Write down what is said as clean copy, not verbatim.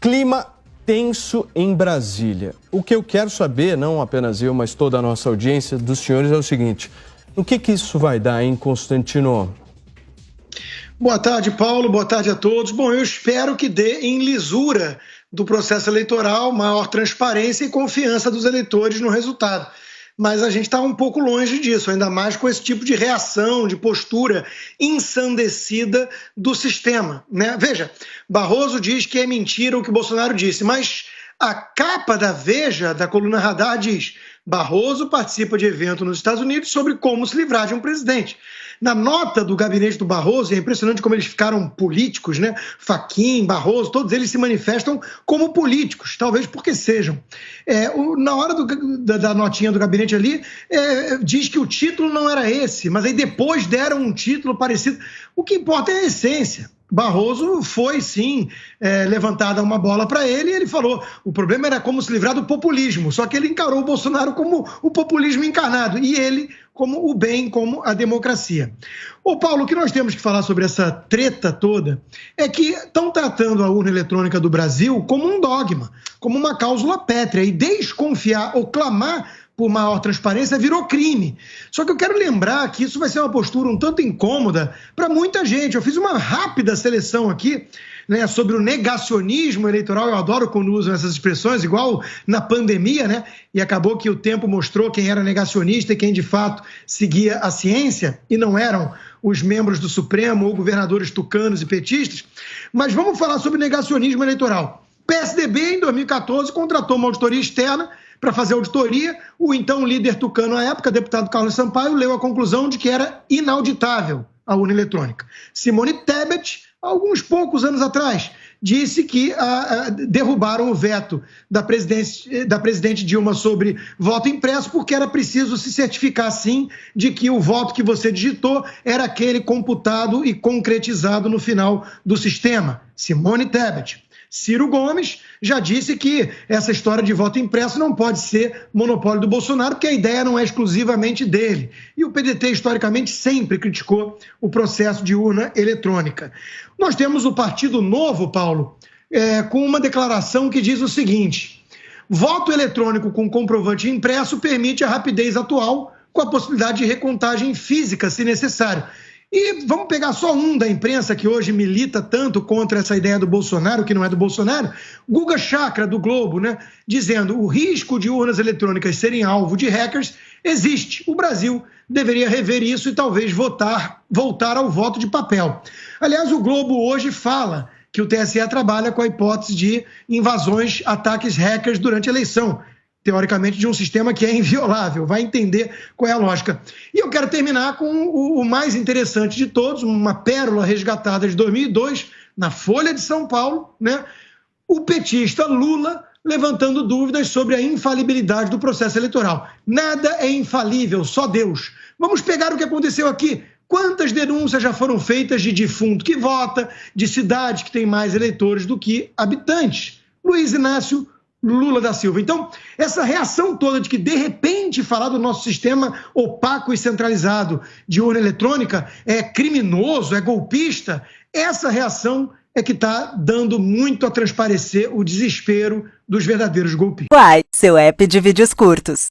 Clima tenso em Brasília. O que eu quero saber, não apenas eu, mas toda a nossa audiência, dos senhores, é o seguinte: o que isso vai dar em Constantino? Boa tarde, Paulo. Boa tarde a todos. Bom, eu espero que dê em lisura do processo eleitoral, maior transparência e confiança dos eleitores no resultado. Mas a gente está um pouco longe disso, ainda mais com esse tipo de reação, de postura ensandecida do sistema, né? Veja, Barroso diz que é mentira o que Bolsonaro disse, mas a capa da Veja, da coluna Radar, diz: Barroso participa de evento nos Estados Unidos sobre como se livrar de um presidente. Na nota do gabinete do Barroso, é impressionante como eles ficaram políticos, né? Fachin, Barroso, todos eles se manifestam como políticos, talvez porque sejam. Na hora da notinha do gabinete ali, diz que o título não era esse, mas aí depois deram um título parecido. O que importa é a essência. Barroso foi, sim, levantada uma bola para ele e ele falou: o problema era como se livrar do populismo, só que ele encarou o Bolsonaro como o populismo encarnado e ele como o bem, como a democracia. Ô Paulo, o que nós temos que falar sobre essa treta toda é que estão tratando a urna eletrônica do Brasil como um dogma, como uma cláusula pétrea, e desconfiar ou clamar por maior transparência virou crime. Só que eu quero lembrar que isso vai ser uma postura um tanto incômoda para muita gente. Eu fiz uma rápida seleção aqui, né, sobre o negacionismo eleitoral. Eu adoro quando usam essas expressões, igual na pandemia, né? E acabou que o tempo mostrou quem era negacionista e quem de fato seguia a ciência, e não eram os membros do Supremo ou governadores tucanos e petistas. Mas vamos falar sobre negacionismo eleitoral. PSDB, em 2014, contratou uma auditoria externa para fazer auditoria. O então líder tucano à época, deputado Carlos Sampaio, leu a conclusão de que era inauditável a urna eletrônica. Simone Tebet, alguns poucos anos atrás, disse que derrubaram o veto da presidente Dilma sobre voto impresso porque era preciso se certificar, sim, de que o voto que você digitou era aquele computado e concretizado no final do sistema. Simone Tebet. Ciro Gomes já disse que essa história de voto impresso não pode ser monopólio do Bolsonaro, porque a ideia não é exclusivamente dele. E o PDT, historicamente, sempre criticou o processo de urna eletrônica. Nós temos o Partido Novo, Paulo, com uma declaração que diz o seguinte: voto eletrônico com comprovante impresso permite a rapidez atual, com a possibilidade de recontagem física, se necessário. E vamos pegar só um da imprensa que hoje milita tanto contra essa ideia do Bolsonaro, que não é do Bolsonaro, Guga Chakra, do Globo, né, dizendo: o risco de urnas eletrônicas serem alvo de hackers existe. O Brasil deveria rever isso e talvez voltar ao voto de papel. Aliás, o Globo hoje fala que o TSE trabalha com a hipótese de invasões, ataques hackers durante a eleição, teoricamente, de um sistema que é inviolável. Vai entender qual é a lógica. E eu quero terminar com o mais interessante de todos, uma pérola resgatada de 2002, na Folha de São Paulo, né? O petista Lula levantando dúvidas sobre a infalibilidade do processo eleitoral. Nada é infalível, só Deus. Vamos pegar o que aconteceu aqui. Quantas denúncias já foram feitas de defunto que vota, de cidade que tem mais eleitores do que habitantes? Luiz Inácio Lula da Silva. Então, essa reação toda de que, de repente, falar do nosso sistema opaco e centralizado de urna eletrônica é criminoso, é golpista, essa reação é que está dando muito a transparecer o desespero dos verdadeiros golpistas. Uai, seu app de vídeos curtos.